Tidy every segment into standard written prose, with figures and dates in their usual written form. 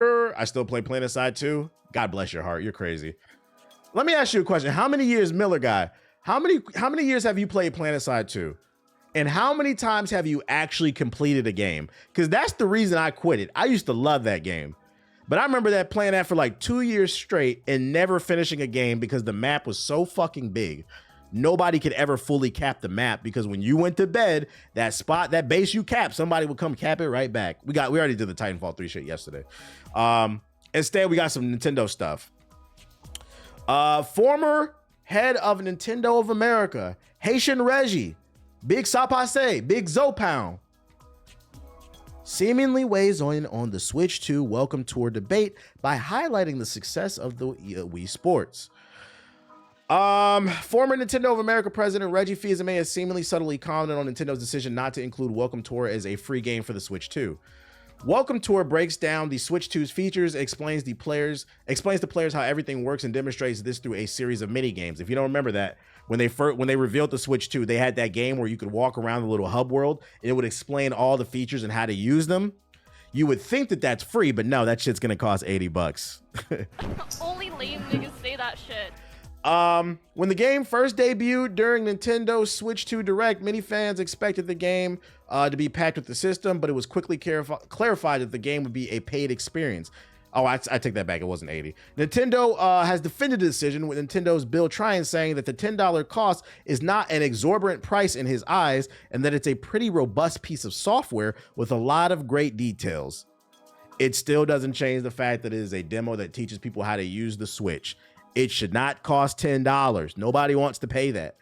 I still play PlanetSide 2. God bless your heart. You're crazy. Let me ask you a question. How many years, Miller guy, how many years have you played PlanetSide 2? And how many times have you actually completed a game? Because that's the reason I quit it. I used to love that game. But I remember that playing that for like 2 years straight and never finishing a game because the map was so fucking big. Nobody could ever fully cap the map because when you went to bed, that spot, that base you capped, somebody would come cap it right back. We already did the Titanfall 3 shit yesterday. Instead, we got some Nintendo stuff. Former head of Nintendo of America, Haitian Reggie, Big Sapase, Big Zopound, seemingly weighs on the Switch 2 Welcome Tour debate by highlighting the success of the Wii Sports. Former Nintendo of America president Reggie Fils-Aimé has seemingly subtly commented on Nintendo's decision not to include Welcome Tour as a free game for the Switch 2. Welcome Tour breaks down the Switch 2's features, explains to players how everything works, and demonstrates this through a series of mini games. If you don't remember that, when they revealed the Switch 2, they had that game where you could walk around the little hub world and it would explain all the features and how to use them. You would think that that's free, but no, that shit's gonna cost $80. Only lame niggas say that shit. When the game first debuted during Nintendo's Switch 2 Direct, many fans expected the game to be packed with the system, but it was quickly clarified that the game would be a paid experience. Oh, I take that back. It wasn't 80. Nintendo has defended the decision, with Nintendo's Bill Tryon saying that the $10 cost is not an exorbitant price in his eyes, and that it's a pretty robust piece of software with a lot of great details. It still doesn't change the fact that it is a demo that teaches people how to use the Switch. It should not cost $10. Nobody wants to pay that.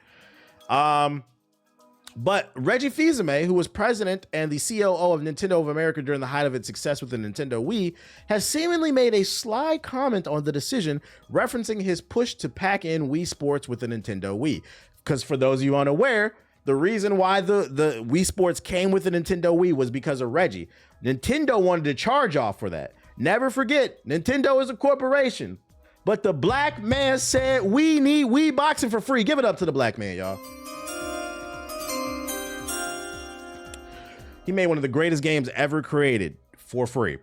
But Reggie Fils-Aimé, who was president and the COO of Nintendo of America during the height of its success with the Nintendo Wii, has seemingly made a sly comment on the decision, referencing his push to pack in Wii Sports with the Nintendo Wii. Because for those of you unaware, the reason why the Wii Sports came with the Nintendo Wii was because of Reggie. Nintendo wanted to charge off for that. Never forget, Nintendo is a corporation. But the black man said, we need Wii boxing for free. Give it up to the black man, y'all. He made one of the greatest games ever created for free.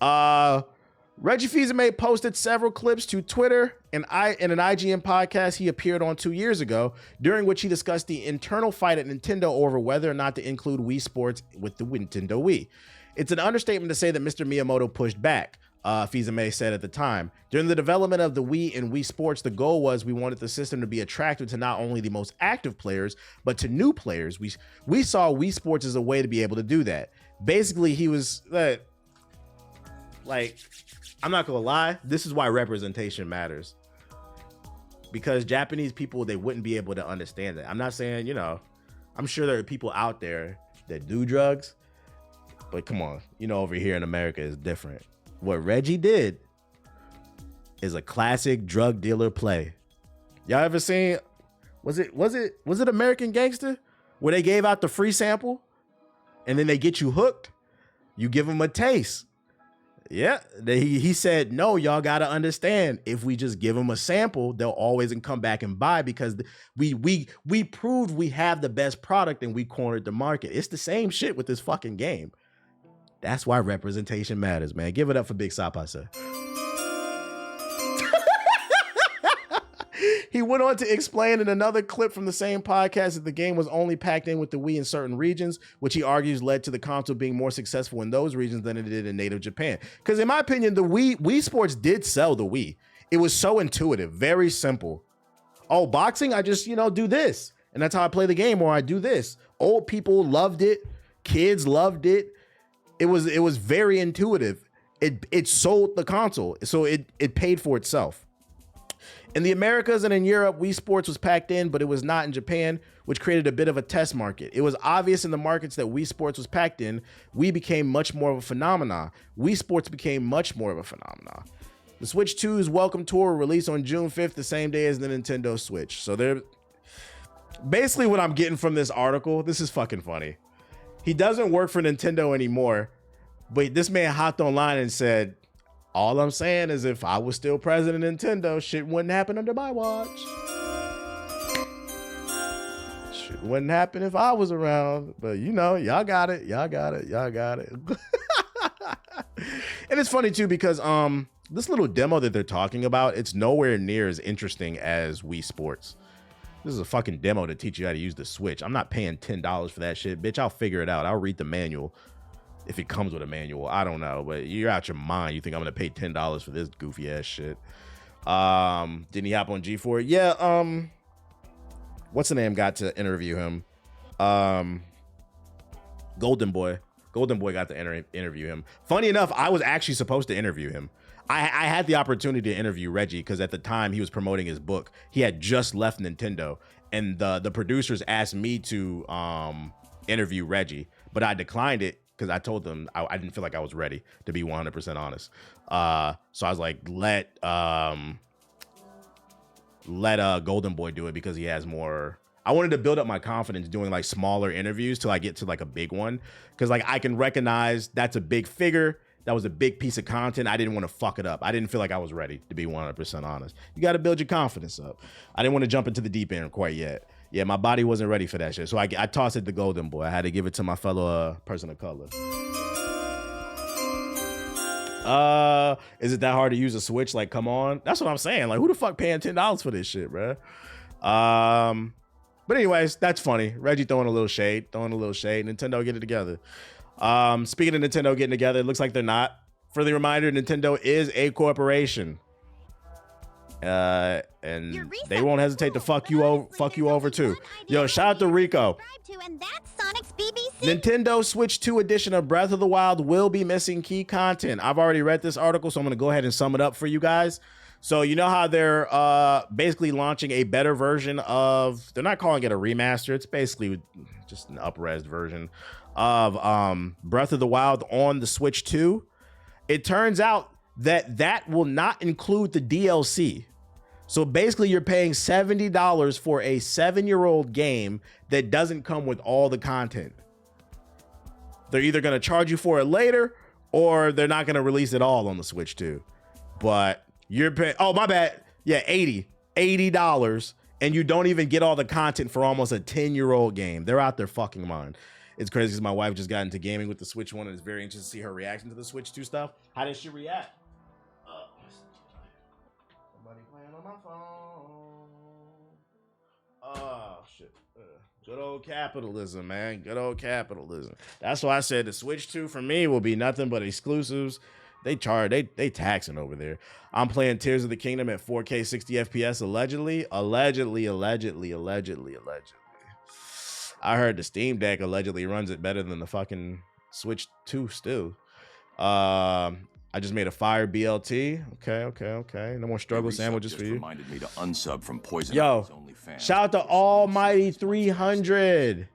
Reggie Fils-Aimé posted several clips to Twitter and in an IGN podcast he appeared on 2 years ago, during which he discussed the internal fight at Nintendo over whether or not to include Wii Sports with the Nintendo Wii. It's an understatement to say that Mr. Miyamoto pushed back. Fils-Aimé said at the time. During the development of the Wii and Wii Sports, the goal was we wanted the system to be attractive to not only the most active players, but to new players. We saw Wii Sports as a way to be able to do that. Basically, he was like, I'm not gonna lie, this is why representation matters. Because Japanese people, they wouldn't be able to understand that. I'm not saying, you know, I'm sure there are people out there that do drugs, but come on, you know, over here in America is different. What Reggie did is a classic drug dealer play. Y'all ever seen, was it American Gangster, where they gave out the free sample and then they get you hooked? You give them a taste. Yeah, he said, no, y'all got to understand, if we just give them a sample, they'll always come back and buy, because we proved we have the best product and we cornered the market. It's the same shit with this fucking game. That's why representation matters, man. Give it up for Big Sapase. He went on to explain in another clip from the same podcast that the game was only packed in with the Wii in certain regions, which he argues led to the console being more successful in those regions than it did in native Japan. Because in my opinion, the Wii Sports did sell the Wii. It was so intuitive, very simple. Oh, boxing, I just, do this. And that's how I play the game, or I do this. Old people loved it. Kids loved it. It was very intuitive. It sold the console, so it paid for itself. In the Americas and in Europe, Wii Sports was packed in, but it was not in Japan, which created a bit of a test market. It was obvious in the markets that Wii Sports was packed in, Wii became much more of a phenomenon. Wii Sports became much more of a phenomenon. The Switch 2's Welcome Tour released on June 5th, the same day as the Nintendo Switch. So they're basically, what I'm getting from this article, this is fucking funny. He doesn't work for Nintendo anymore, but this man hopped online and said, all I'm saying is, if I was still president of Nintendo, shit wouldn't happen under my watch. Shit wouldn't happen if I was around. But y'all got it. Y'all got it. And it's funny too because this little demo that they're talking about, it's nowhere near as interesting as Wii Sports. This is a fucking demo to teach you how to use the Switch. I'm not paying $10 for that shit, bitch. I'll figure it out. I'll read the manual if it comes with a manual. I don't know, but you're out your mind. You think I'm gonna pay $10 for this goofy ass shit? Didn't he hop on G for it? Yeah. What's the name? Got to interview him. Golden Boy got to interview him. Funny enough, I was actually supposed to interview him. I had the opportunity to interview Reggie because at the time he was promoting his book. He had just left Nintendo, and the producers asked me to interview Reggie, but I declined it because I told them I didn't feel like I was ready, to be 100% honest. So I was like, let Golden Boy do it because he has more. I wanted to build up my confidence doing like smaller interviews till I get to like a big one, because like I can recognize that's a big figure. That was a big piece of content. I didn't want to fuck it up. I didn't feel like I was ready, to be 100% honest. You got to build your confidence up. I didn't want to jump into the deep end quite yet. Yeah, my body wasn't ready for that shit. So I tossed it to Golden Boy. I had to give it to my fellow person of color. Is it that hard to use a Switch? Like, come on. That's what I'm saying. Like, who the fuck paying $10 for this shit, bro? But anyways, that's funny. Reggie throwing a little shade. Nintendo, get it together. Speaking of Nintendo getting together, it looks like they're not. For the reminder, Nintendo is a corporation. And they won't hesitate to fuck you over too. Yo, shout out to Rico. Nintendo Switch 2 edition of Breath of the Wild will be missing key content. I've already read this article, so I'm going to go ahead and sum it up for you guys. So you know how they're basically launching a better version of, they're not calling it a remaster, it's basically just an up-res version of Breath of the Wild on the Switch 2. It turns out that will not include the DLC. So basically you're paying $70 for a 7-year-old game that doesn't come with all the content. They're either going to charge you for it later, or they're not going to release it all on the Switch 2. But you're paying, oh, my bad. Yeah, $80, and you don't even get all the content for almost a 10-year-old game. They're out their fucking mind. It's crazy because my wife just got into gaming with the Switch 1, and it's very interesting to see her reaction to the Switch 2 stuff. How did she react? Somebody playing on my phone. Oh, shit. Good old capitalism, man. Good old capitalism. That's why I said the Switch 2 for me will be nothing but exclusives. They taxing over there. I'm playing Tears of the Kingdom at 4K 60 FPS allegedly. I heard the Steam Deck allegedly runs it better than the fucking Switch 2 still. I just made a fire BLT. Okay. No more struggle sandwiches for you. Reminded me to unsub from Poison. Yo, shout out to Almighty 300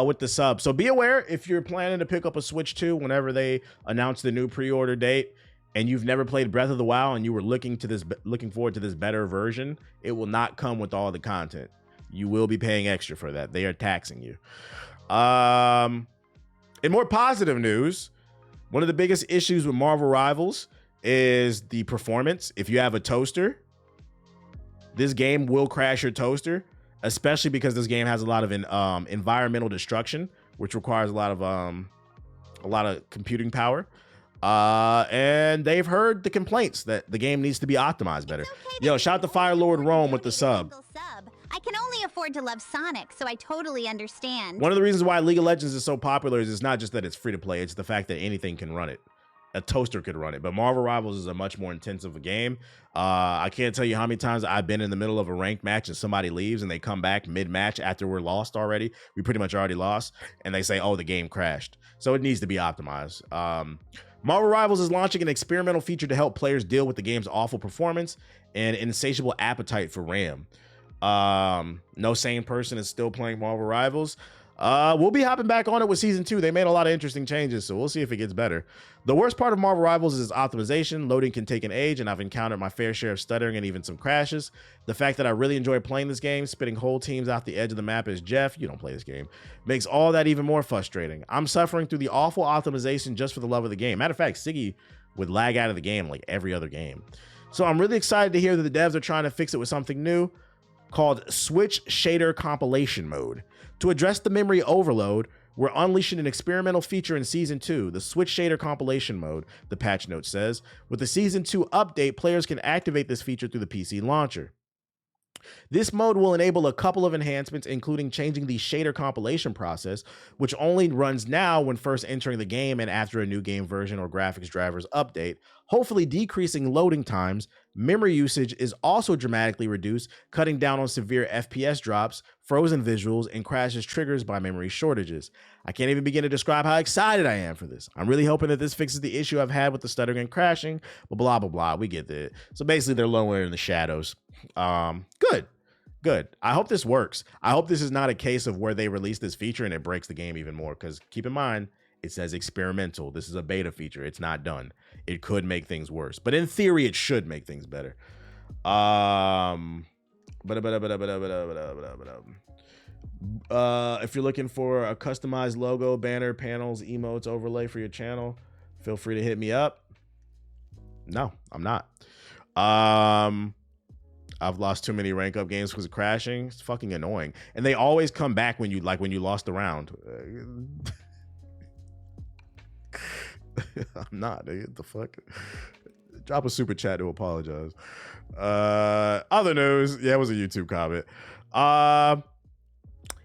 with the sub. So be aware if you're planning to pick up a Switch 2 whenever they announce the new pre-order date, and you've never played Breath of the Wild and you were looking forward to this better version, it will not come with all the content. You will be paying extra for that. They are taxing you. In more positive news, one of the biggest issues with Marvel Rivals is the performance. If you have a toaster, this game will crash your toaster, especially because this game has a lot of environmental destruction, which requires a lot of computing power. And they've heard the complaints that the game needs to be optimized better. Yo, shout out to Firelord Rome with the sub. I can only afford to love Sonic, so I totally understand. One of the reasons why League of Legends is so popular is it's not just that it's free to play, it's the fact that anything can run it. A toaster could run it, but Marvel Rivals is a much more intensive game. I can't tell you how many times I've been in the middle of a ranked match and somebody leaves and they come back mid-match after we're lost already. We pretty much already lost, and they say, oh, the game crashed. So it needs to be optimized. Marvel Rivals is launching an experimental feature to help players deal with the game's awful performance and insatiable appetite for RAM. No sane person is still playing Marvel Rivals. We'll be hopping back on it with season 2. They made a lot of interesting changes, so we'll see if it gets better. The worst part of Marvel Rivals is optimization. Loading can take an age, and I've encountered my fair share of stuttering and even some crashes. The fact that I really enjoy playing this game, spitting whole teams out the edge of the map as Jeff, you don't play this game, makes all that even more frustrating. I'm suffering through the awful optimization just for the love of the game. Matter of fact, Siggy would lag out of the game like every other game. So I'm really excited to hear that the devs are trying to fix it with something new called Switch Shader Compilation Mode. To address the memory overload, We're unleashing an experimental feature in Season 2, the Switch Shader Compilation Mode, the patch note says. With the Season 2 update, players can activate this feature through the PC launcher. This mode will enable a couple of enhancements, including changing the shader compilation process, which only runs now when first entering the game and after a new game version or graphics drivers update, hopefully decreasing loading times. Memory usage is also dramatically reduced, cutting down on severe FPS drops, frozen visuals, and crashes triggered by memory shortages. I can't even begin to describe how excited I am for this. I'm really hoping that this fixes the issue I've had with the stuttering and crashing, but blah, blah, blah. We get that. So basically, they're lower in the shadows. Good. I hope this works. I hope this is not a case of where they release this feature and it breaks the game even more, because keep in mind, it says experimental. This is a beta feature. It's not done. It could make things worse, but in theory, it should make things better. If you're looking for a customized logo, banner, panels, emotes, overlay for your channel, feel free to hit me up. No, I'm not. I've lost too many rank up games because of crashing. It's fucking annoying. And they always come back when you lost the round. I'm not, dude. The fuck? Drop a super chat to apologize. Other news. Yeah, it was a YouTube comment.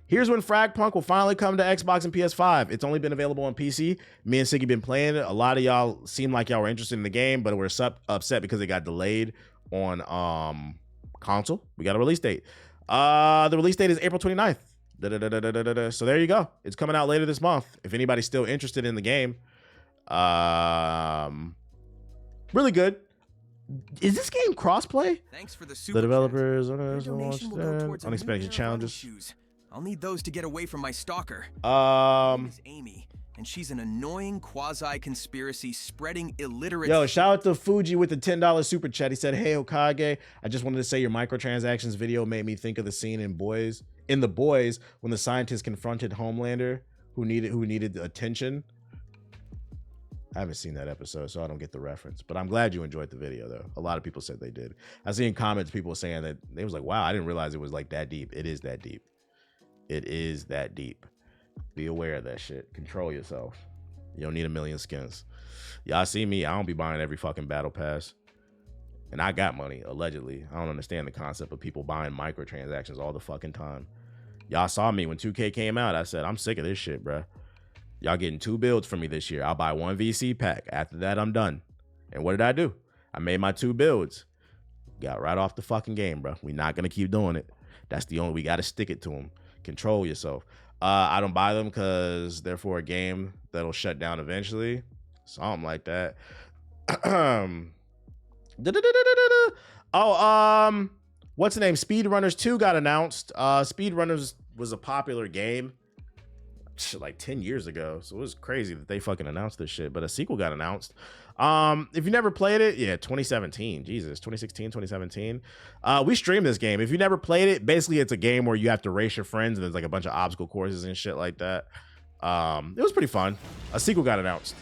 Here's when Frag Punk will finally come to Xbox and PS5. It's only been available on PC. Me and Siggy been playing it. A lot of y'all seemed like y'all were interested in the game, but we're upset because it got delayed on console. We got a release date. The release date is April 29th. So there you go. It's coming out later this month. If anybody's still interested in the game. Really good. Is this game crossplay? Thanks for the super. The developers unexpected challenges. I'll need those to get away from my stalker. Is Amy, and she's an annoying quasi-conspiracy spreading illiterate. Yo, shout out to Fuji with the $10 super chat. He said, "Hey Okage, I just wanted to say your microtransactions video made me think of the scene in The Boys when the scientists confronted Homelander who needed attention." I haven't seen that episode, so I don't get the reference. But I'm glad you enjoyed the video, though. A lot of people said they did. I see in comments people saying that they was like, "Wow, I didn't realize it was like that deep." It is that deep. It is that deep. Be aware of that shit. Control yourself. You don't need a million skins. Y'all see me. I don't be buying every fucking battle pass. And I got money, allegedly. I don't understand the concept of people buying microtransactions all the fucking time. Y'all saw me when 2K came out. I said, I'm sick of this shit, bruh. Y'all getting 2 builds from me this year. I'll buy 1 VC pack. After that, I'm done. And what did I do? I made my 2 builds. Got right off the fucking game, bro. We're not going to keep doing it. That's the only, we got to stick it to them. Control yourself. I don't buy them because they're for a game that'll shut down eventually. Something like that. What's the name? SpeedRunners 2 got announced. SpeedRunners was a popular game like 10 years ago, so it was crazy that they fucking announced this shit, but a sequel got announced. If you never played it, 2017, Jesus, 2016, 2017. We streamed this game. If you never played it, basically it's a game where you have to race your friends and there's like a bunch of obstacle courses and shit like that. It was pretty fun. A sequel got announced.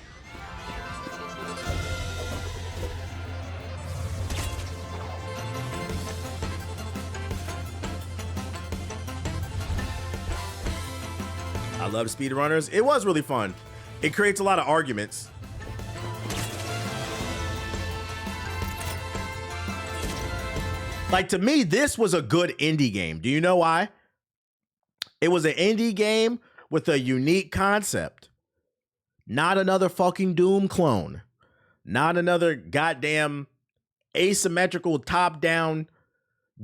I love SpeedRunners. It was really fun. It creates a lot of arguments. Like, to me, this was a good indie game. Do you know why? It was an indie game with a unique concept. Not another fucking Doom clone. Not another goddamn asymmetrical top-down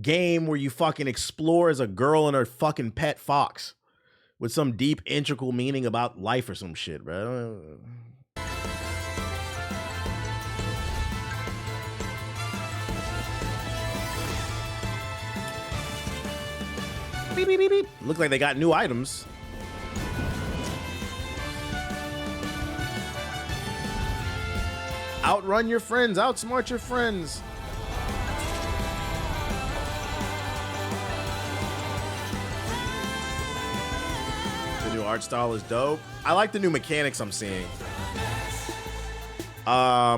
game where you fucking explore as a girl and her fucking pet fox with some deep, integral meaning about life or some shit, bro. Beep, beep, beep, beep. Look like they got new items. Outrun your friends, outsmart your friends. The new art style is dope. I like the new mechanics I'm seeing. I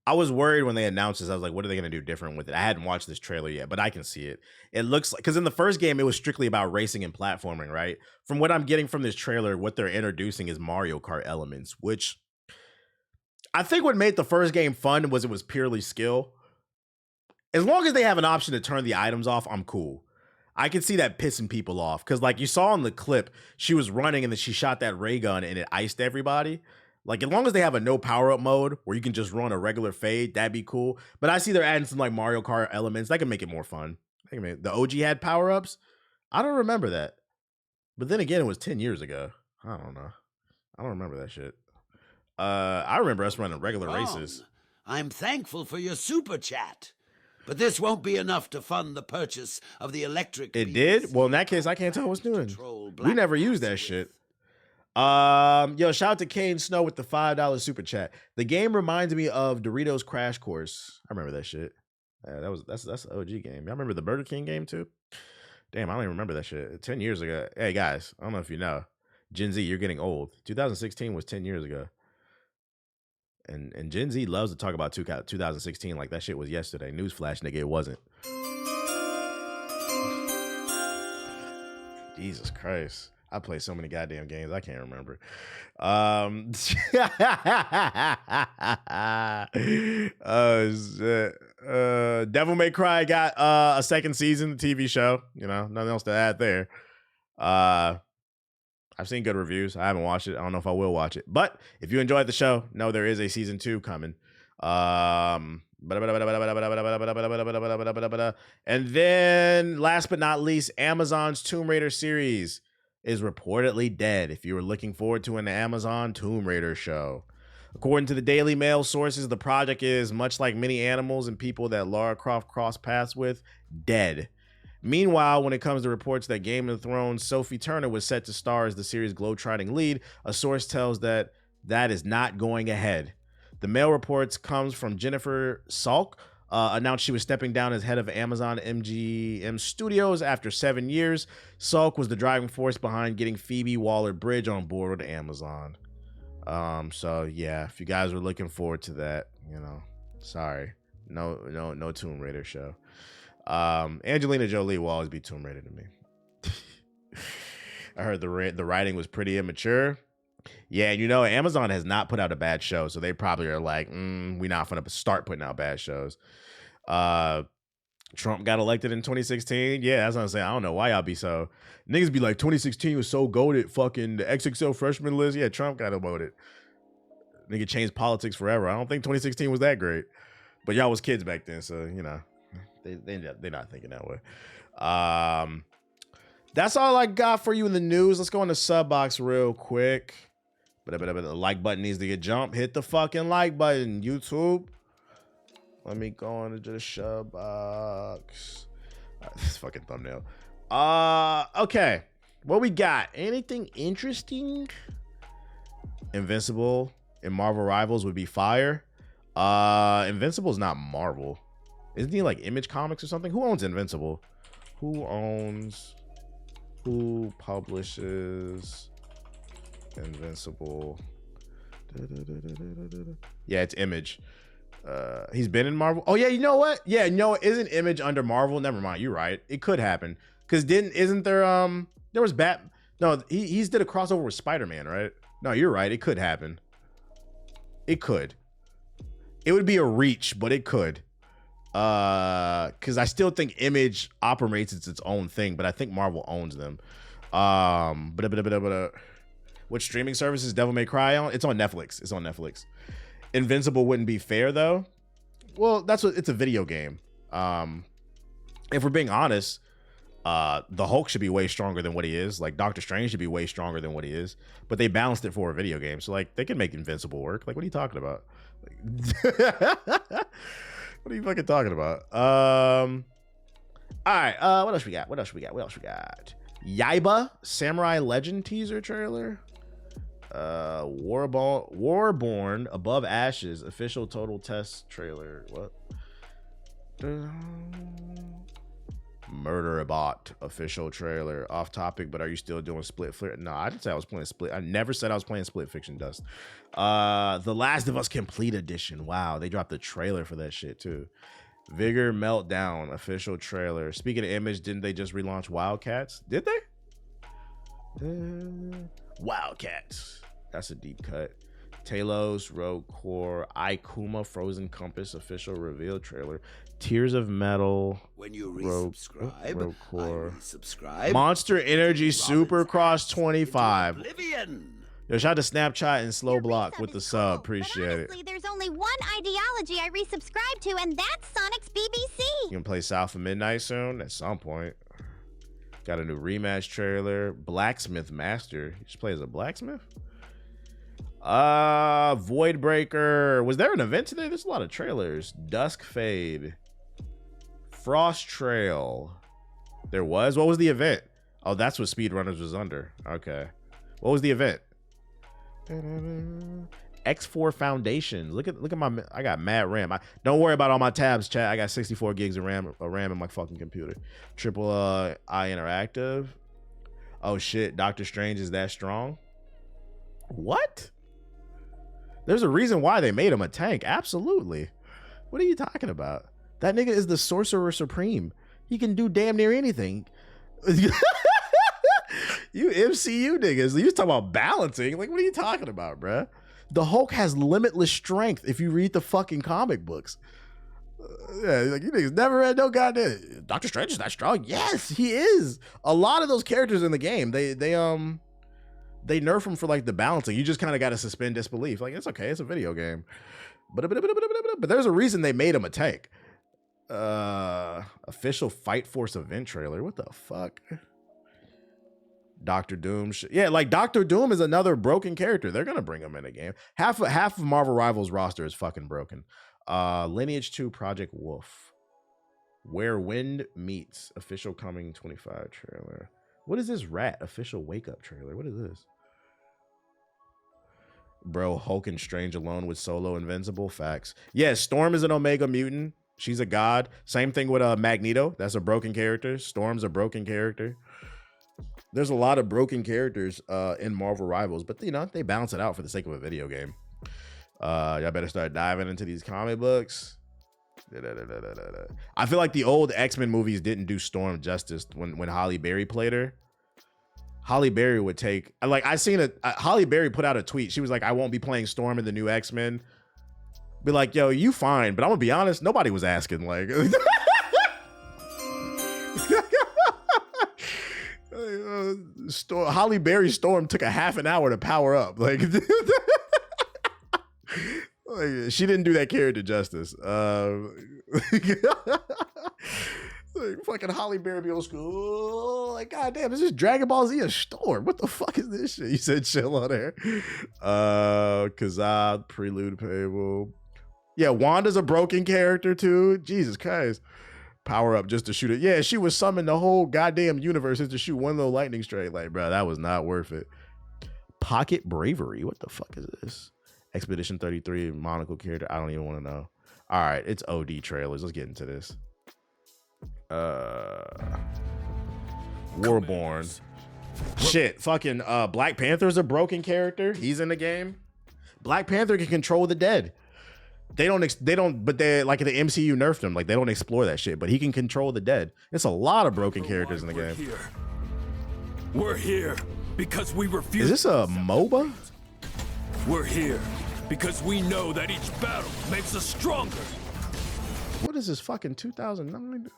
I was worried when they announced this. I was like, what are they going to do different with it? I hadn't watched this trailer yet, but I can see it. It looks like, because in the first game, it was strictly about racing and platforming, right? From what I'm getting from this trailer, what they're introducing is Mario Kart elements, which I think what made the first game fun was it was purely skill. As long as they have an option to turn the items off, I'm cool. I can see that pissing people off, because like you saw in the clip, she was running and then she shot that ray gun and it iced everybody. Like, as long as they have a no power-up mode where you can just run a regular fade, that'd be cool. But I see they're adding some, like, Mario Kart elements. That can make it more fun. The OG had power-ups. I don't remember that. But then again, it was 10 years ago. I don't know. I don't remember that shit. I remember us running regular races. I'm thankful for your super chat. But this won't be enough to fund the purchase of the electric... It did? Well, in that case, I can't tell what's doing. We never used that shit. Yo, shout out to Kane Snow with the $5 super chat. The game reminds me of Doritos Crash Course. I remember that shit. Yeah, that's the OG game. Y'all remember the Burger King game too? Damn, I don't even remember that shit. 10 years ago. Hey guys, I don't know if you know. Gen Z, you're getting old. 2016 was 10 years ago. And Gen Z loves to talk about 2016 like that shit was yesterday. Newsflash, nigga, it wasn't. Jesus Christ. I play so many goddamn games, I can't remember. Oh shit. Devil May Cry got a second season, the TV show. You know, nothing else to add there. I've seen good reviews. I haven't watched it. I don't know if I will watch it. But if you enjoyed the show, know there is a season 2 coming. And then last but not least, Amazon's Tomb Raider series is reportedly dead if you were looking forward to an Amazon Tomb Raider show. According to the Daily Mail sources, the project is, much like many animals and people that Lara Croft crossed paths with, dead. Meanwhile, when it comes to reports that Game of Thrones' Sophie Turner was set to star as the series' globetrotting lead, a source tells that is not going ahead. The Mail reports comes from Jennifer Salk, announced she was stepping down as head of Amazon MGM Studios after 7 years. Salk was the driving force behind getting Phoebe Waller-Bridge on board with Amazon. So yeah, if you guys were looking forward to that, you know, sorry, no Tomb Raider show. Angelina Jolie will always be Tomb Raider to me. I heard the writing was pretty immature. Yeah, you know, Amazon has not put out a bad show, so they probably are like, we're not gonna start putting out bad shows. Trump got elected in 2016. Yeah, that's what I'm saying. I don't know why y'all be so niggas be like 2016 was so goated. Fucking the XXL freshman list. Yeah, Trump got voted. Nigga changed politics forever. I don't think 2016 was that great, but y'all was kids back then, so you know they're not thinking that way. That's all I got for you in the news. Let's go into sub box real quick. But the like button needs to get jumped. Hit the fucking like button, YouTube. Let me go into the sub box. This fucking thumbnail. Okay. What we got? Anything interesting? Invincible in Marvel Rivals would be fire. Invincible's not Marvel. Isn't he like Image Comics or something? Who owns Invincible? Who publishes Invincible? Yeah, it's Image. He's been in Marvel. Oh yeah, you know what? Yeah, no, isn't Image under Marvel? Never mind, you're right. It could happen. Cause isn't there there was no, he's did a crossover with Spider-Man, right? No, you're right. It could happen. It could. It would be a reach, but it could. Because I still think Image operates as its own thing, but I think Marvel owns them. What streaming service is Devil May Cry on? It's on Netflix. It's on Netflix. Invincible wouldn't be fair though. Well, it's a video game. If we're being honest, the Hulk should be way stronger than what he is. Like Doctor Strange should be way stronger than what he is. But they balanced it for a video game, so like they can make Invincible work. Like, what are you talking about? Like, what are you fucking talking about? All right. What else we got? Yaiba Samurai Legend teaser trailer. Warborn Above Ashes official total test trailer. What? Murderbot official trailer. Off topic, but are you still doing split flip? No, I didn't say I was playing split. I never said I was playing split fiction, Dust. The Last of Us Complete Edition. Wow, they dropped the trailer for that shit too. Vigor Meltdown official trailer. Speaking of Image, didn't they just relaunch Wildcats? Did they? Wildcats. That's a deep cut. Talos, Rogue Core, Ikuma, Frozen Compass official reveal trailer. Tears of Metal. When you resubscribe, Rogue Core. I resubscribe. Monster Energy Supercross 25. Oblivion. Yo, shout out to Snapchat and Slow Your Block resub with the is sub. cool, Appreciate but it. honestly, there's only one ideology I resubscribe to, and that's Sonic's BBC. You can play South of Midnight soon at some point. Got a new rematch trailer. Blacksmith Master. You just play as a blacksmith? Voidbreaker. Was there an event today? There's a lot of trailers. Dusk Fade. Frost Trail. There was? What was the event? Oh, that's what SpeedRunners was under. Okay. What was the event? X4 Foundation. Look at my. I got mad RAM. Don't worry about all my tabs, chat. I got 64 gigs of RAM in my fucking computer. Triple I Interactive. Oh shit, Doctor Strange is that strong? What? There's a reason why they made him a tank. Absolutely. What are you talking about? That nigga is the Sorcerer Supreme. He can do damn near anything. You MCU niggas. You talking about balancing? Like, what are you talking about, bruh? The Hulk has limitless strength if you read the fucking comic books. Yeah, like, you niggas never read no goddamn. Doctor Strange is that strong? Yes, he is. A lot of those characters in the game, they nerf him for like the balancing. You just kind of got to suspend disbelief. Like, it's okay, it's a video game. But there's a reason they made him a tank. Official Fight Force event trailer. What the fuck? Doctor Doom. Yeah, like Doctor Doom is another broken character. They're gonna bring him in a game. Half of Marvel Rivals roster is fucking broken. Lineage 2 Project Wolf. Where Wind Meets official coming 25 trailer. What is this rat official wake up trailer? What is this? Bro, Hulk and Strange alone with Solo Invincible. Facts. Yeah, Storm is an Omega mutant. She's a god. Same thing with Magneto. That's a broken character. Storm's a broken character. There's a lot of broken characters in Marvel Rivals, but you know, they balance it out for the sake of a video game. Y'all better start diving into these comic books. I feel like the old X-Men movies didn't do Storm justice when Halle Berry played her. Halle Berry would take, like, I seen Halle Berry put out a tweet. She was like, I won't be playing Storm in the new X-Men. Be like, yo, you fine, but I'm gonna be honest, nobody was asking. Like, Halle Berry's Storm took a half an hour to power up. Like, like she didn't do that character justice. Like, fucking Halle Berry be old school. Like, goddamn, is this Dragon Ball Z a Storm? What the fuck is this shit? You said chill on there. Kazad, Prelude Payable. Yeah, Wanda's a broken character too. Jesus Christ. Power up just to shoot it. Yeah, she was summoned the whole goddamn universe just to shoot one little lightning strike. Like, bro, that was not worth it. Pocket Bravery. What the fuck is this? Expedition 33 monocle character. I don't even want to know. All right, it's OD trailers. Let's get into this. Warborn. Shit, fucking Black Panther's a broken character. He's in the game. Black Panther can control the dead. They don't, but they like the MCU nerfed him. Like, they don't explore that shit, but he can control the dead. It's a lot of broken characters in the game. We're here because we refuse. Is this a MOBA? We're here because we know that each battle makes us stronger. What is this fucking 2009?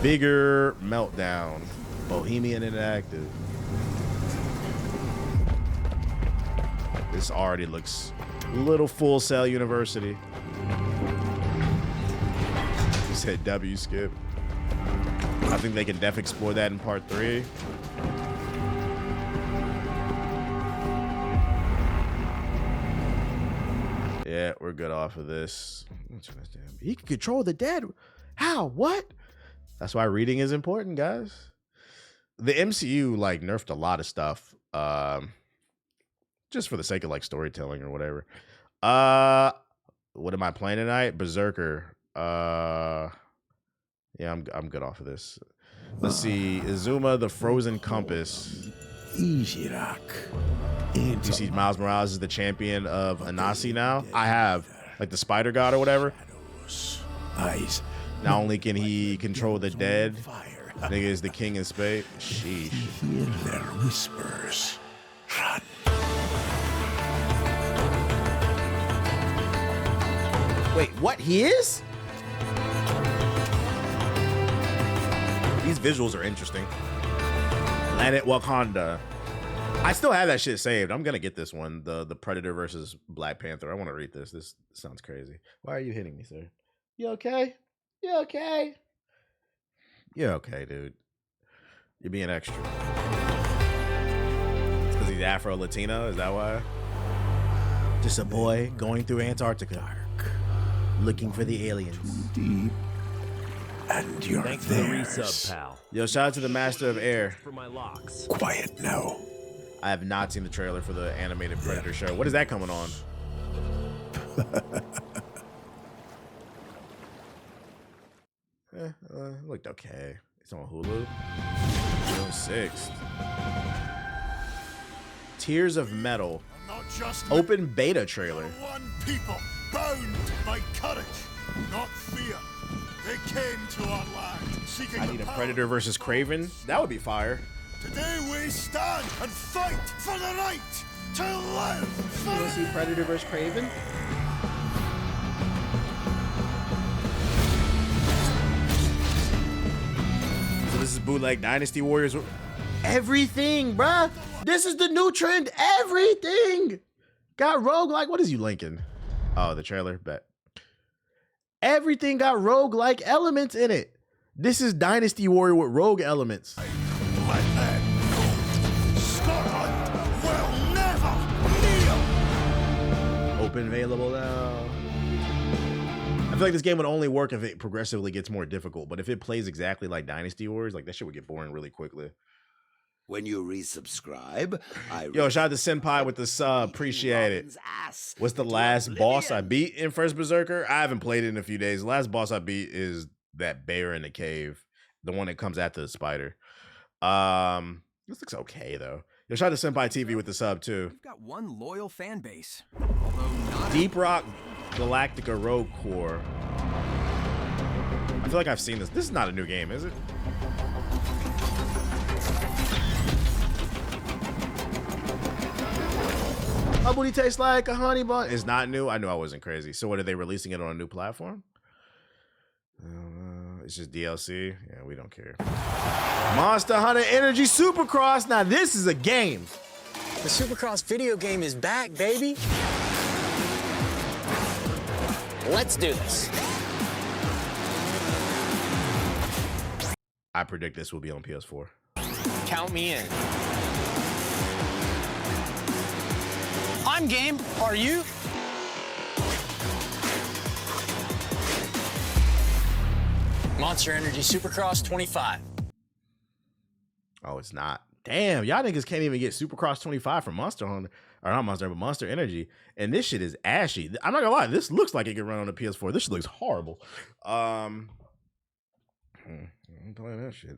Bigger Meltdown. Bohemian Interactive. This already looks a little Full Sail University. You said W skip. I think they can definitely explore that in part 3. Yeah, we're good off of this. He can control the dead. How? What? That's why reading is important, guys. The MCU like nerfed a lot of stuff. Just for the sake of like storytelling or whatever. What am I playing tonight? Berserker. Yeah, I'm good off of this. Let's see. Izuma, the Frozen Compass. You see Miles Morales is the champion of Anasi now? I have. Like the Spider God or whatever. Not only can he control the dead, nigga is the king in spade. Sheesh. Hear their whispers. Run. Wait, what? He is? These visuals are interesting. Planet Wakanda. I still have that shit saved. I'm gonna get this one. The Predator versus Black Panther. I want to read this. This sounds crazy. Why are you hitting me, sir? You okay? You okay? You're okay, dude. You're being extra. It's because he's Afro-Latino? Is that why? Just a boy going through Antarctica. Looking for the aliens. Deep. And you're Thanks for the theirs. resub, pal. Yo, shout out to the Master of Air. For my locks. Quiet now. I have not seen the trailer for the animated Predator show. What is that coming on? Looked okay. It's on Hulu. June 6th. Tears of Metal. Not just Open beta trailer. one people bound by courage, not fear. They came to our land seeking I the need a power. Predator versus Kraven. That would be fire. Today we stand and fight for the right to live. You want to see Predator versus Kraven? So this is bootleg Dynasty Warriors. Everything, bruh. This is the new trend. Everything. Got roguelike. What is you linking? Oh, the trailer. Bet. Everything got roguelike elements in it. This is Dynasty Warrior with rogue elements. Let them go. Scotland will never kneel. Open available now. I feel like this game would only work if it progressively gets more difficult, but if it plays exactly like Dynasty Warriors, like that shit would get boring really quickly. When you resubscribe, Yo, shout out to Senpai with the sub. Appreciate it. What's the last boss I beat in First Berserker? I haven't played it in a few days. The last boss I beat is that bear in the cave. The one that comes after the spider. This looks okay, though. Yo, shout out to Senpai TV with the sub, too. We've got one loyal fan base. Although not Deep Rock Galactica Rogue Core. I feel like I've seen this. This is not a new game, is it? My booty tastes like a honey bun. It's not new. I knew I wasn't crazy. So what, are they releasing it on a new platform? It's just DLC. Yeah, we don't care. Monster Hunter Energy Supercross. Now this is a game. The Supercross video game is back, baby. Let's do this. I predict this will be on PS4. Count me in. I'm game. Are you? Monster Energy Supercross 25. Oh, it's not. Damn, y'all niggas can't even get Supercross 25 from Monster Hunter. Or not Monster, but Monster Energy. And this shit is ashy. I'm not gonna lie, this looks like it can run on the PS4. This shit looks horrible. I'm playing that shit.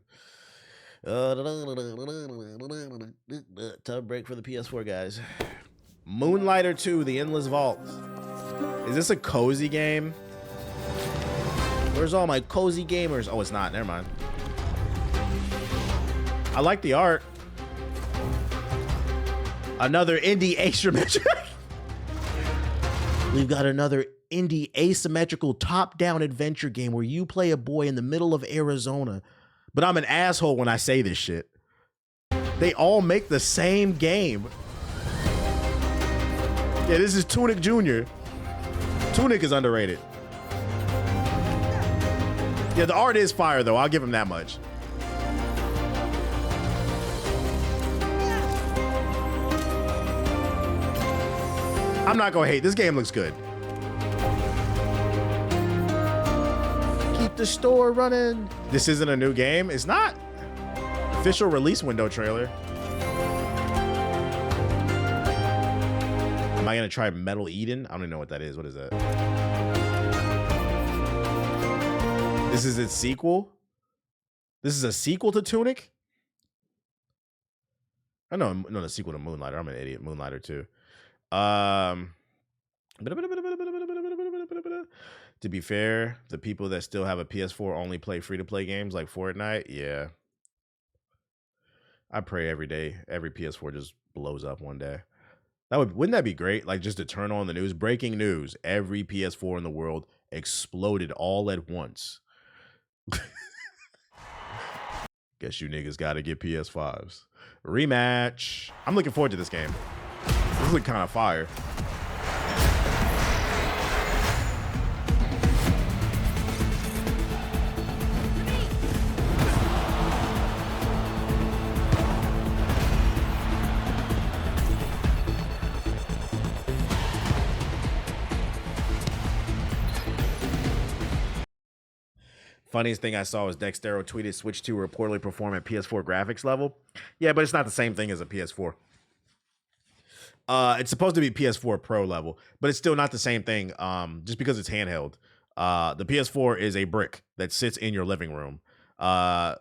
Tough break for the PS4 guys. Moonlighter 2, The Endless Vault. Is this a cozy game? Where's all my cozy gamers? Oh, it's not. Never mind. I like the art. Another indie asymmetrical. We've got another indie asymmetrical top-down adventure game where you play a boy in the middle of Arizona. But I'm an asshole when I say this shit. They all make the same game. Yeah, this is Tunic Jr. Tunic is underrated. Yeah, the art is fire, though. I'll give him that much. I'm not gonna hate. This game looks good. Keep the store running. This isn't a new game. It's not. Official release window trailer. Am I gonna try Metal Eden? I don't even know what that is. What is that? This is its sequel? This is a sequel to Tunic? I know, no, the sequel to Moonlighter. I'm an idiot. Moonlighter too. To be fair, the people that still have a PS4 only play free-to-play games like Fortnite. Yeah. I pray every day, every PS4 just blows up one day. Wouldn't that be great? Like just to turn on the news, breaking news, every PS4 in the world exploded all at once. Guess you niggas gotta get PS5s. Rematch. I'm looking forward to this game. This looks kind of fire. Funniest thing I saw was Dextero tweeted Switch 2 will reportedly perform at PS4 graphics level. Yeah, but it's not the same thing as a PS4. It's supposed to be PS4 Pro level, but it's still not the same thing just because it's handheld. The PS4 is a brick that sits in your living room. What's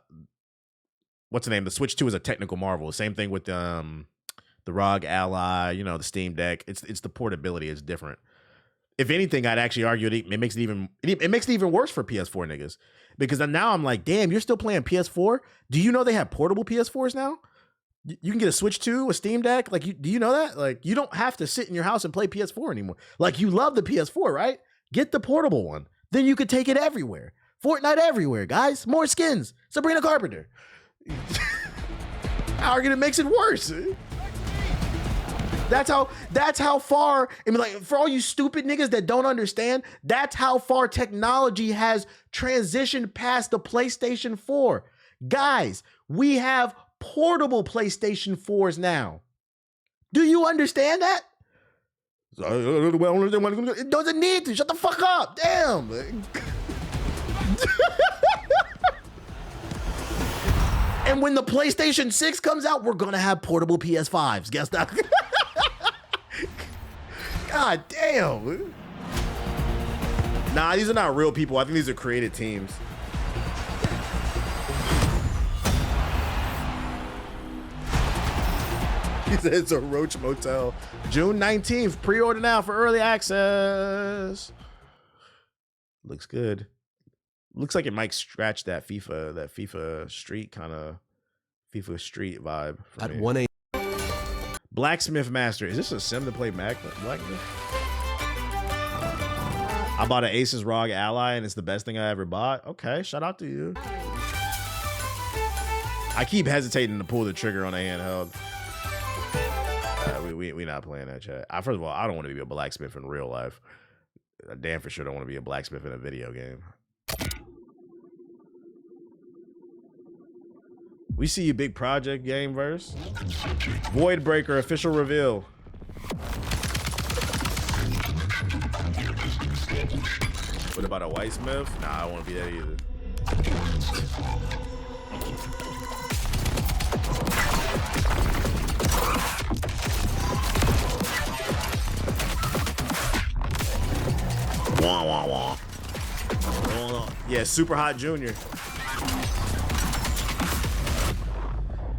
the name? The Switch 2 is a technical marvel. Same thing with the ROG Ally, you know, the Steam Deck. It's the portability is different. If anything, I'd actually argue it makes it even worse for PS4 niggas. Because now I'm like, damn, you're still playing PS4? Do you know they have portable PS4s now? You can get a Switch 2, a Steam Deck. Like, do you know that? Like, you don't have to sit in your house and play PS4 anymore. Like, you love the PS4, right? Get the portable one. Then you could take it everywhere. Fortnite everywhere, guys. More skins. Sabrina Carpenter. Arguing it makes it worse. That's how far, I mean, like, for all you stupid niggas that don't understand, that's how far technology has transitioned past the PlayStation 4. Guys, we have portable PlayStation 4s now. Do you understand that? It doesn't need to. Shut the fuck up. Damn. And when the PlayStation 6 comes out, we're going to have portable PS5s. Guess that. God damn. Nah, these are not real people. I think these are created teams. He said it's a Roach Motel. June 19th. Pre-order now for early access. Looks good. Looks like it might scratch that FIFA Street kind of FIFA Street vibe. At 1 a.m. Blacksmith Master. Is this a sim to play Blacksmith? I bought an Asus ROG Ally and it's the best thing I ever bought. Okay, shout out to you. I keep hesitating to pull the trigger on a handheld. We not playing that, chat. First of all, I don't want to be a blacksmith in real life. I damn for sure don't want to be a blacksmith in a video game. We see you, big project game verse. Void Breaker official reveal. What about a whitesmith? Nah, I don't want to be that either. Wah, wah, wah. Yeah, Super Hot Junior.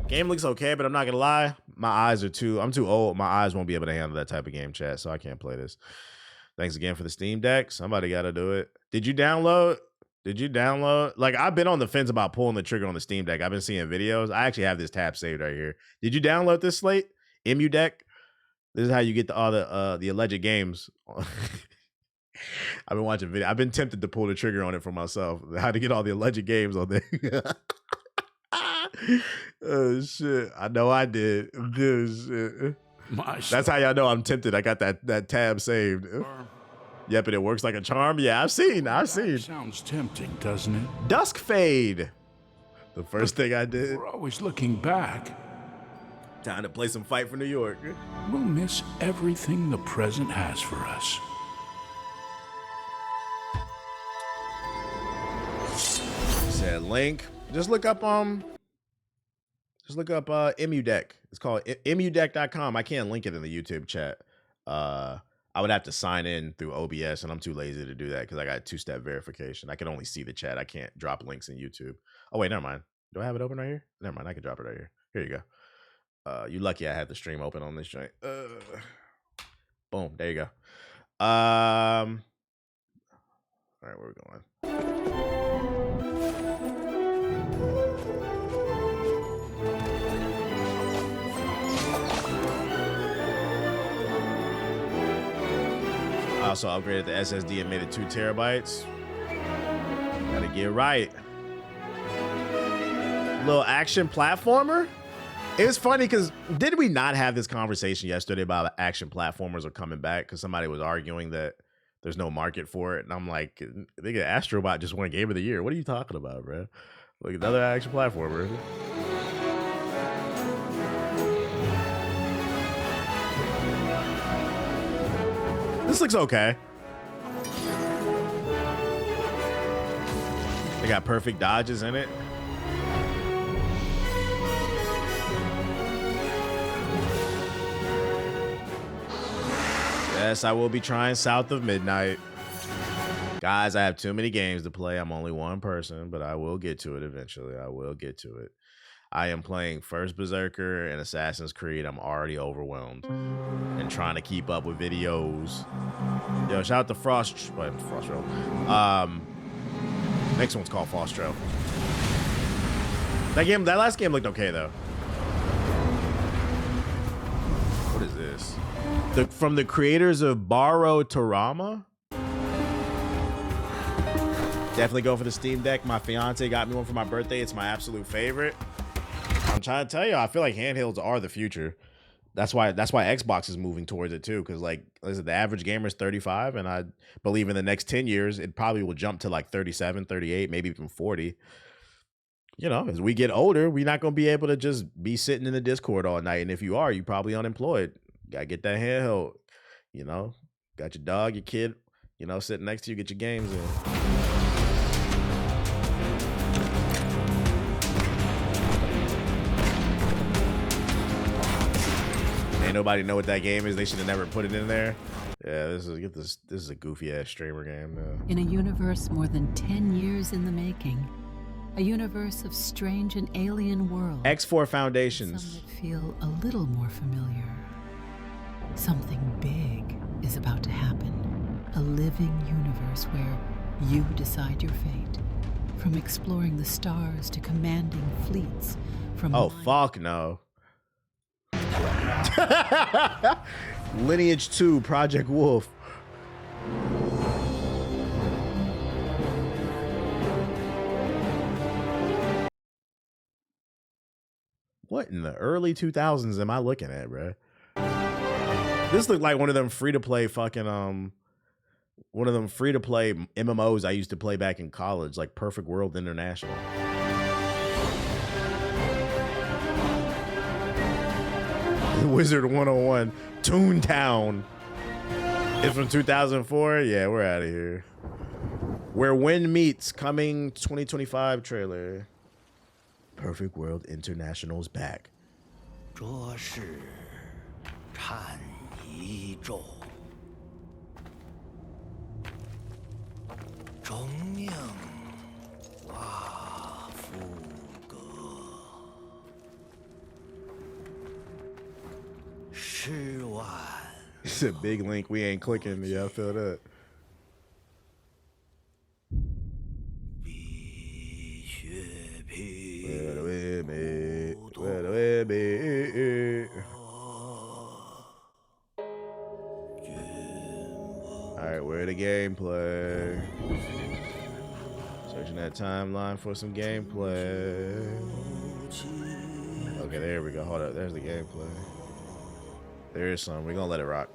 Game looks okay, but I'm not gonna lie. I'm too old. My eyes won't be able to handle that type of game, chat, so I can't play this. Thanks again for the Steam Deck. Somebody gotta do it. Did you download? Like, I've been on the fence about pulling the trigger on the Steam Deck. I've been seeing videos. I actually have this tab saved right here. Did you download this slate? MU Deck? This is how you get all the alleged games. I've been watching video. I've been tempted to pull the trigger on it for myself. How to get all the alleged games on there. Oh shit! I know I did. Oh, shit. That's how y'all know I'm tempted. I got that tab saved. Yep, and it works like a charm. Yeah, I've seen. Sounds tempting, doesn't it? Dusk Fade. The first thing I did. We're always looking back. Time to play some Fight for New York. We'll miss everything the present has for us. Said link. Just look up MU Deck. It's called MUDeck.com. I can't link it in the YouTube chat. I would have to sign in through OBS, and I'm too lazy to do that because I got 2-step verification. I can only see the chat. I can't drop links in YouTube. Oh, wait, never mind. Do I have it open right here? Never mind. I can drop it right here. Here you go. You lucky I had the stream open on this joint. Boom. There you go. All right, where we going? I also upgraded the SSD and made it 2 terabytes. Gotta get right. Little action platformer. It was funny because did we not have this conversation yesterday about action platformers are coming back? Because somebody was arguing that there's no market for it, and I'm like, nigga, Astrobot just won Game of the Year. What are you talking about, bro? Like another action platformer. This looks okay. They got perfect dodges in it. Yes, I will be trying South of Midnight. Guys, I have too many games to play. I'm only one person, but I will get to it eventually. I will get to it. I am playing First Berserker and Assassin's Creed. I'm already overwhelmed and trying to keep up with videos. Yo, shout out to Frost Trail. Next one's called Frost Trail. That last game looked okay though. What is this? From the creators of Baro Tarama. Definitely go for the Steam Deck. My fiance got me one for my birthday. It's my absolute favorite. I'm trying to tell you, I feel like handhelds are the future. That's why Xbox is moving towards it too. Because like, listen, the average gamer is 35, and I believe in the next 10 years, it probably will jump to like 37, 38, maybe even 40. You know, as we get older, we're not going to be able to just be sitting in the Discord all night. And if you are, you're probably unemployed. Gotta get that handheld. You know, got your dog, your kid, you know, sitting next to you, get your games in. Ain't nobody know what that game is. They should have never put it in there. Yeah, this is a goofy ass streamer game. In a universe more than 10 years in the making, a universe of strange and alien worlds. X4 Foundations. Some that feel a little more familiar. Something big is about to happen. A living universe where you decide your fate. From exploring the stars to commanding fleets. From fuck no. Lineage 2, Project Wolf. What in the early 2000s am I looking at, bro? This looked like one of them free-to-play fucking one of them free-to-play MMOs I used to play back in college, like Perfect World International. Wizard 101, Toontown. It's from 2004. Yeah, we're out of here. Where Wind Meets, coming 2025 trailer. Perfect World International's back. 这是产一宙，中应瓦夫格，十万。 It's a big link. We ain't clicking. Yeah, I feel that. Alright, where the gameplay? Searching that timeline for some gameplay. Okay, there we go. Hold up. There's the gameplay. There is some. We're gonna let it rock.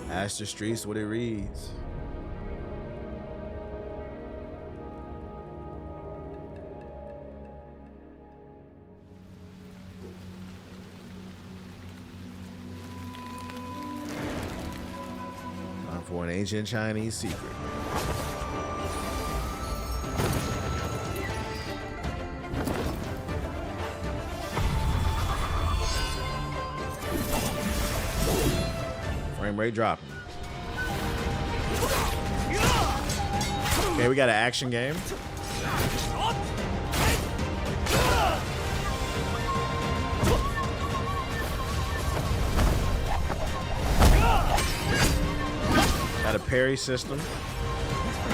Ask the streets what it reads. Time for an ancient Chinese secret. frame rate dropping. Okay, we got an action game. Got a parry system.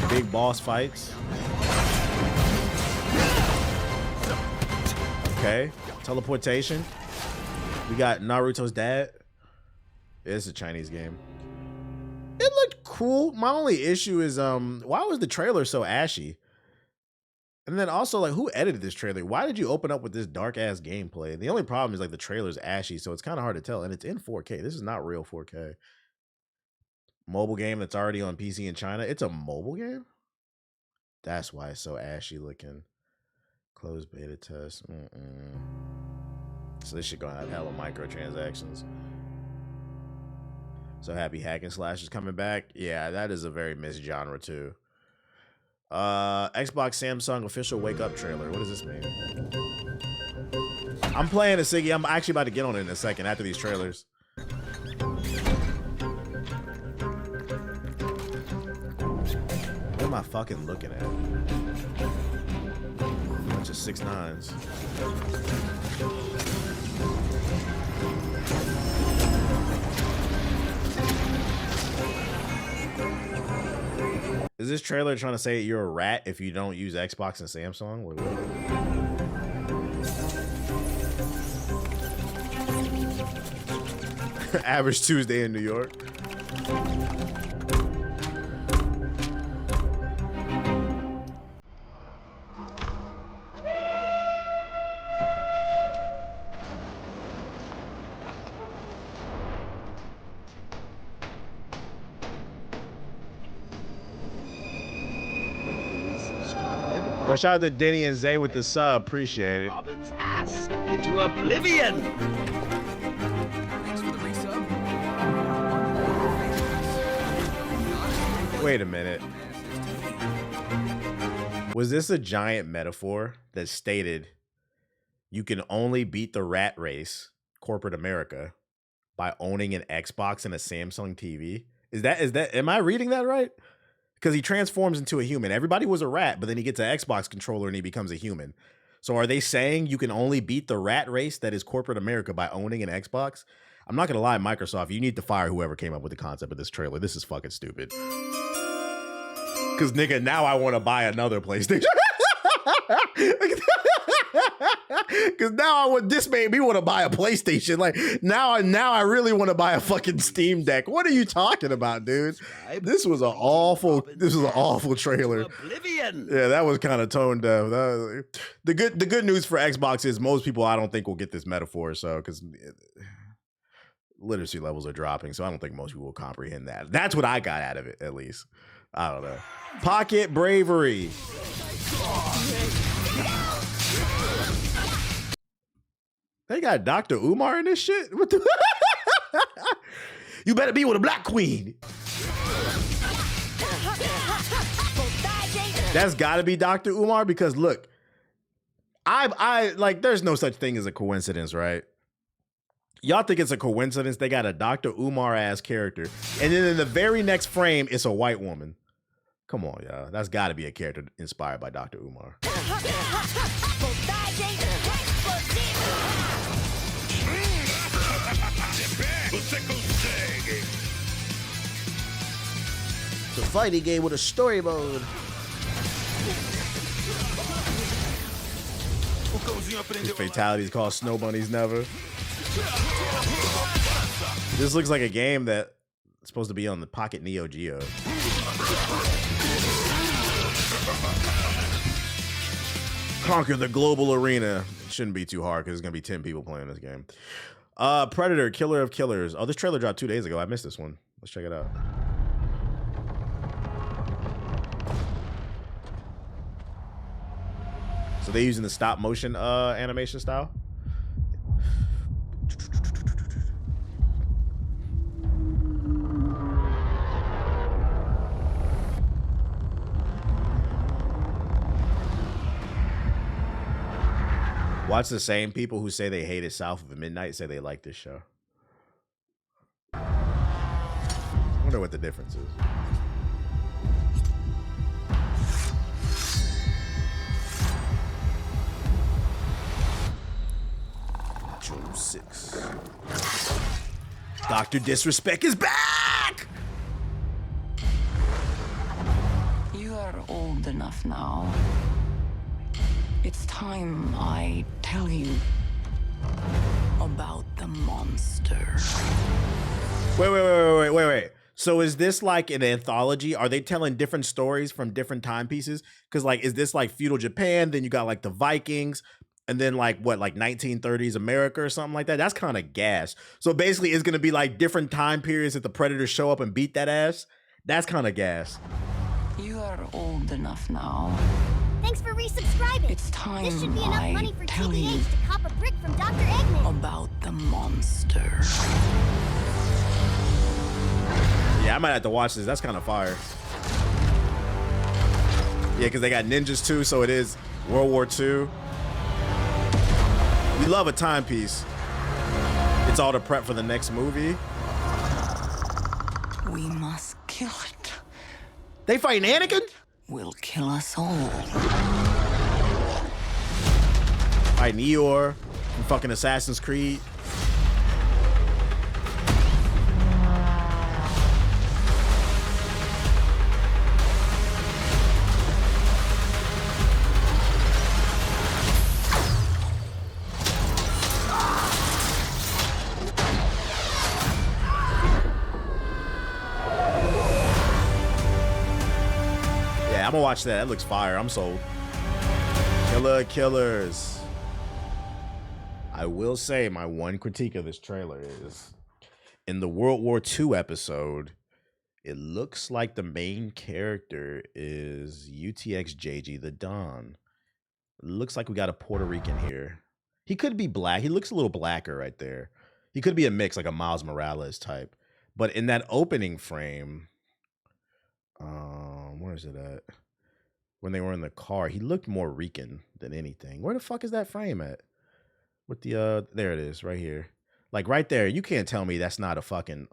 Big boss fights. Okay, teleportation. We got Naruto's dad. It's a Chinese game. It looked cool. My only issue is why was the trailer so ashy? And then also, like, who edited this trailer? Why did you open up with this dark ass gameplay? The only problem is like the trailer's ashy, so it's kind of hard to tell. And it's in 4K. This is not real 4K. Mobile game that's already on PC in China. It's a mobile game? That's why it's so ashy looking. Closed beta test. So this shit gonna have hella microtransactions. So happy hack and slash is coming back. Yeah, that is a very missed genre too. Xbox Samsung official wake up trailer. What does this mean? I'm playing a Siggy. I'm actually about to get on it in a second after these trailers. What am I fucking looking at? Bunch of 6ix9ines. Is this trailer trying to say you're a rat if you don't use Xbox and Samsung? Average Tuesday in New York. Well, shout out to Denny and Zay with the sub. Appreciate it. Robin's ass into oblivion. Thanks for the resub. Wait a minute. Was this a giant metaphor that stated you can only beat the rat race, corporate America, by owning an Xbox and a Samsung TV? Is that am I reading that right? Because he transforms into a human. Everybody was a rat, but then he gets an Xbox controller and he becomes a human. So are they saying you can only beat the rat race that is corporate America by owning an Xbox? I'm not going to lie, Microsoft, you need to fire whoever came up with the concept of this trailer. This is fucking stupid. Because, nigga, now I want to buy another PlayStation. Because now this made me want to buy a PlayStation. Like, now I really want to buy a fucking Steam Deck. What are you talking about, dude? This was an awful trailer. Oblivion. Yeah, that was kind of tone deaf. The good news for Xbox is most people I don't think will get this metaphor. So, because literacy levels are dropping, so I don't think most people will comprehend that. That's what I got out of it, at least. I don't know. Pocket bravery. They got Dr. Umar in this shit? What the? You better be with a black queen. That's gotta be Dr. Umar because look, I like there's no such thing as a coincidence, right? Y'all think it's a coincidence they got a Dr. Umar ass character, and then in the very next frame, it's a white woman. Come on, y'all. That's gotta be a character inspired by Dr. Umar. It's a fighting game with a story mode. These fatalities called Snow Bunnies Never. This looks like a game that's supposed to be on the Pocket Neo Geo. Conquer the global arena. It shouldn't be too hard because there's going to be 10 people playing this game. Predator, Killer of Killers. Oh, this trailer dropped 2 days ago. I missed this one. Let's check it out. So they're using the stop motion animation style. Watch the same people who say they hated South of Midnight say they like this show. wonder what the difference is. June 6. Dr. Disrespect is back! You are old enough now. It's time I tell you about the monster. Wait. So is this like an anthology? Are they telling different stories from different time pieces? Because like, is this like feudal Japan? Then you got like the Vikings, and then like what, like 1930s America or something like that? That's kind of gas. So basically it's gonna be like different time periods that the Predators show up and beat that ass. That's kind of gas. You are old enough now. Thanks for resubscribing. It's time This should be enough I money for tell you TBH to cop a brick from Dr. Eggman. about the monster. Yeah, I might have to watch this. That's kind of fire. Yeah, because they got ninjas too, so it is World War II. We love a timepiece. It's all to prep for the next movie. We must kill it. They fighting Anakin? Will kill us all. Fighting Eeyore from fucking Assassin's Creed. I'm gonna watch that. That looks fire. I'm sold. Killers. I will say my one critique of this trailer is in the World War II episode, it looks like the main character is UTXJG the Don. It looks like we got a Puerto Rican here. He could be black. He looks a little blacker right there. He could be a mix, like a Miles Morales type. But in that opening frame, where is it at? When they were in the car, he looked more Rican than anything. Where the fuck is that frame at? With the there it is, right here. Like right there, you can't tell me that's not a fucking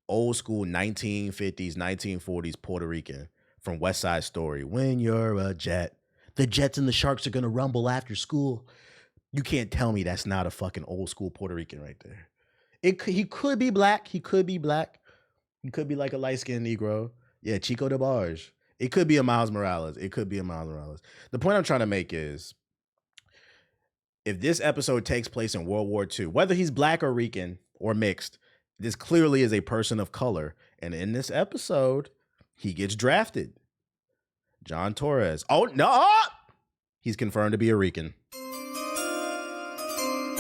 old school 1950s, 1940s Puerto Rican from West Side Story. When you're a jet, the Jets and the Sharks are gonna rumble after school. You can't tell me that's not a fucking old school Puerto Rican right there. He could be black. He could be black. He could be like a light-skinned Negro. Yeah, Chico de Barge. It could be a Miles Morales. It could be a Miles Morales. The point I'm trying to make is, if this episode takes place in World War II, whether he's black or Rican or mixed, this clearly is a person of color. And in this episode, he gets drafted. John Torres. Oh, no! He's confirmed to be a Rican.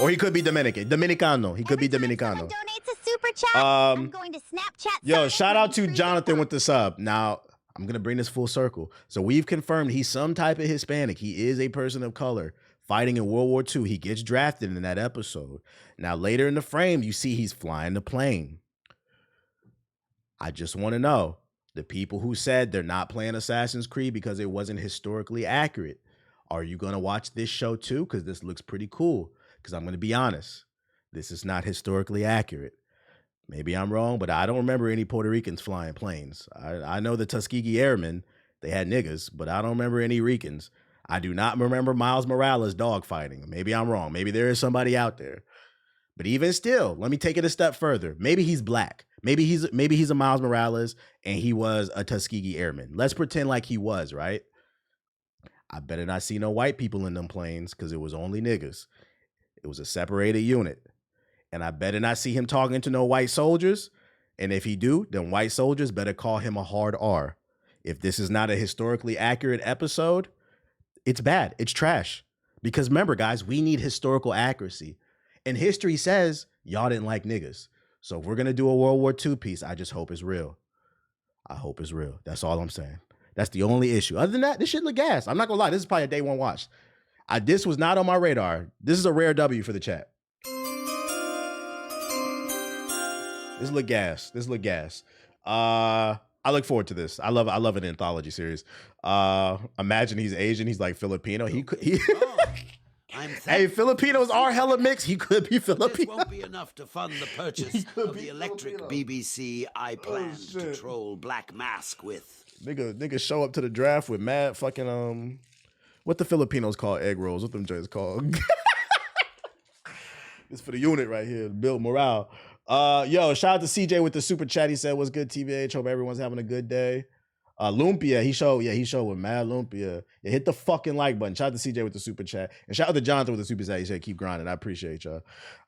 Or he could be Dominican. Dominicano. He could be Dominicano. Donates a super chat. I'm going to Snapchat. Yo, shout out to Jonathan with the sub. Now, I'm going to bring this full circle. So we've confirmed he's some type of Hispanic. He is a person of color fighting in World War II. He gets drafted in that episode. Now, later in the frame, you see he's flying the plane. I just want to know, the people who said they're not playing Assassin's Creed because it wasn't historically accurate, are you going to watch this show too? Because this looks pretty cool. Because I'm going to be honest, this is not historically accurate. Maybe I'm wrong, but I don't remember any Puerto Ricans flying planes. I know the Tuskegee Airmen, they had niggas, but I don't remember any Ricans. I do not remember Miles Morales dogfighting. Maybe I'm wrong. Maybe there is somebody out there. But even still, let me take it a step further. Maybe he's black. Maybe he's a Miles Morales and he was a Tuskegee Airman. Let's pretend like he was, right? I better not see no white people in them planes because it was only niggas. It was a separated unit. And I better not see him talking to no white soldiers. And if he do, then white soldiers better call him a hard R. If this is not a historically accurate episode, it's bad. It's trash. Because remember, guys, we need historical accuracy. And history says y'all didn't like niggas. So if we're going to do a World War II piece, I just hope it's real. I hope it's real. That's all I'm saying. That's the only issue. Other than that, this shit look gas. I'm not going to lie. This is probably a day one watch. This was not on my radar. This is a rare W for the chat. This look gas. This look gas. I look forward to this. I love an anthology series. Imagine he's Asian. He's like Filipino. He I Hey, Filipinos are hella mixed. He could be Filipino. This won't be enough to fund the purchase of the electric BBC I planned to troll Black Mask with. Nigga show up to the draft with mad fucking what the Filipinos call egg rolls. What them joints called? It's for the unit right here, build morale. Yo, shout out to CJ with the super chat. He said, "What's good, TBH? Hope everyone's having a good day." Lumpia, he showed with mad Lumpia. Yeah, hit the fucking like button. Shout out to CJ with the super chat. And shout out to Jonathan with the super chat. He said, "Keep grinding." I appreciate y'all.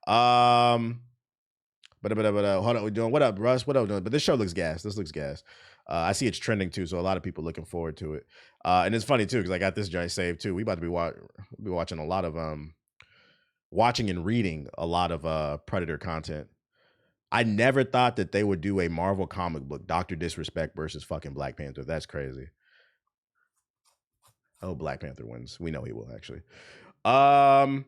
But hold on, we're doing what up, Russ? What up? But this show looks gas. This looks gas. I see it's trending too, so a lot of people looking forward to it. And it's funny too, because I got this joint saved too. We about to be watching a lot of watching and reading a lot of Predator content. I never thought that they would do a Marvel comic book, Dr. Disrespect versus fucking Black Panther. That's crazy. Oh, Black Panther wins. We know he will, actually. All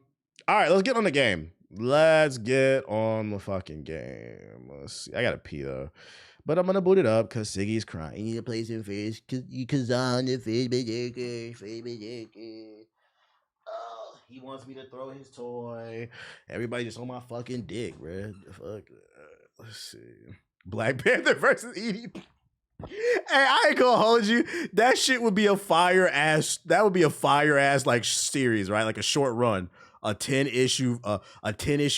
right, let's get on the game. Let's get on the fucking game. Let's see. I gotta pee though. But I'm gonna boot it up because Siggy's crying. You need to play some fish because I'm the fish. Oh, he wants me to throw his toy. Everybody just on my fucking dick, bro. Fuck. Let's see. Black Panther versus EDP. Hey, I ain't gonna hold you. That shit would be a fire ass. That would be a fire ass like series, right? Like a short run, a 10-issue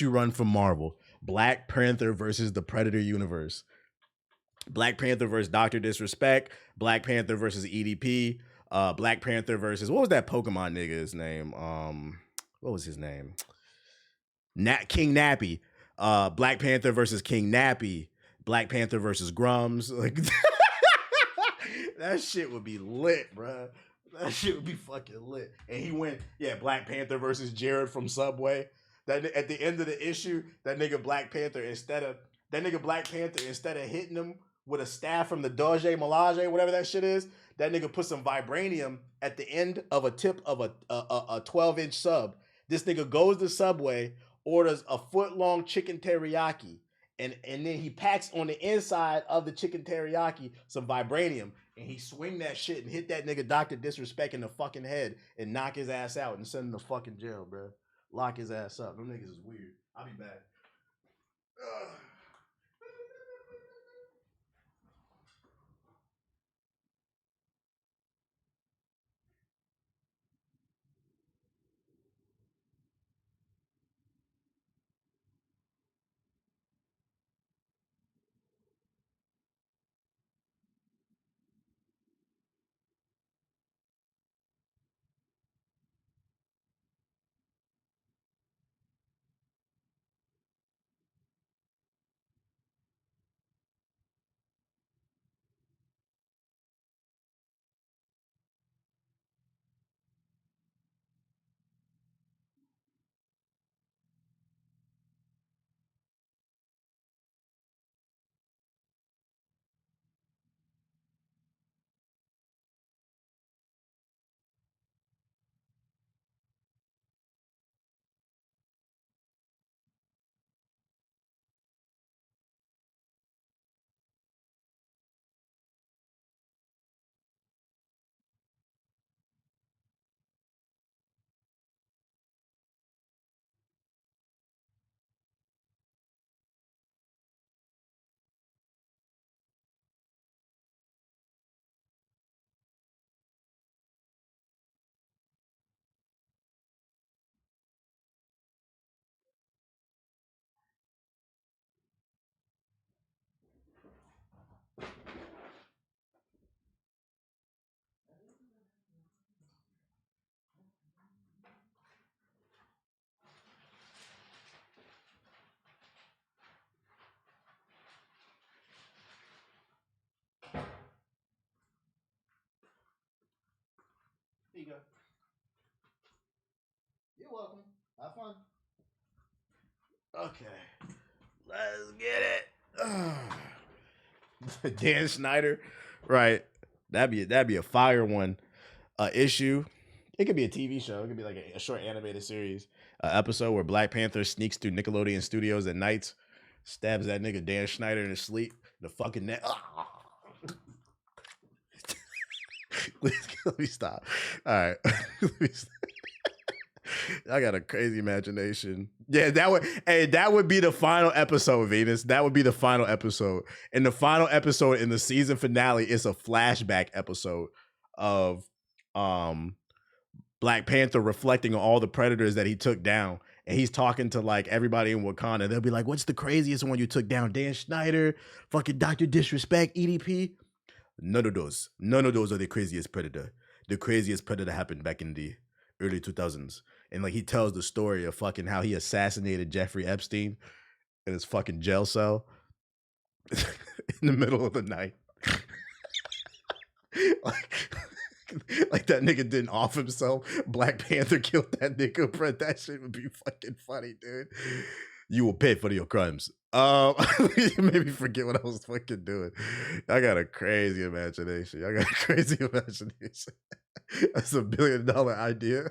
run from Marvel. Black Panther versus the Predator universe. Black Panther versus Dr. Disrespect. Black Panther versus EDP. Black Panther versus what was that Pokemon nigga's name? What was his name? King Nappy. Black Panther versus King Nappy. Black Panther versus Grums. Like that shit would be lit, bro. That shit would be fucking lit. And he went, Black Panther versus Jared from Subway. That at the end of the issue, that nigga Black Panther instead of hitting him with a staff from the Doge Melage, whatever that shit is, that nigga put some vibranium at the end of a tip of a 12-inch sub. This nigga goes to Subway, orders a foot-long chicken teriyaki, and then he packs on the inside of the chicken teriyaki some vibranium, and he swing that shit and hit that nigga Dr. Disrespect in the fucking head and knock his ass out and send him to fucking jail, bro. Lock his ass up. Them niggas is weird. I'll be back. Here you go. You're welcome. Have fun. Okay. Let's get it. Dan Schneider. Right. That'd be a fire one. Issue. It could be a TV show. It could be like a short animated series. Episode where Black Panther sneaks through Nickelodeon Studios at night, stabs that nigga Dan Schneider in his sleep. The fucking neck. Let me stop. All right. I got a crazy imagination. Yeah, that would be the final episode, Venus. That would be the final episode. And the final episode in the season finale is a flashback episode of Black Panther reflecting on all the predators that he took down. And he's talking to like everybody in Wakanda. They'll be like, what's the craziest one you took down? Dan Schneider, fucking Dr. Disrespect, EDP? None of those are the craziest predator. The craziest predator happened back in the early 2000s. And like he tells the story of fucking how he assassinated Jeffrey Epstein in his fucking jail cell in the middle of the night. like that nigga didn't off himself. Black Panther killed that nigga, bro. That shit would be fucking funny, dude. You will pay for your crimes. You made me forget what I was fucking doing. I got a crazy imagination. That's $1 billion idea.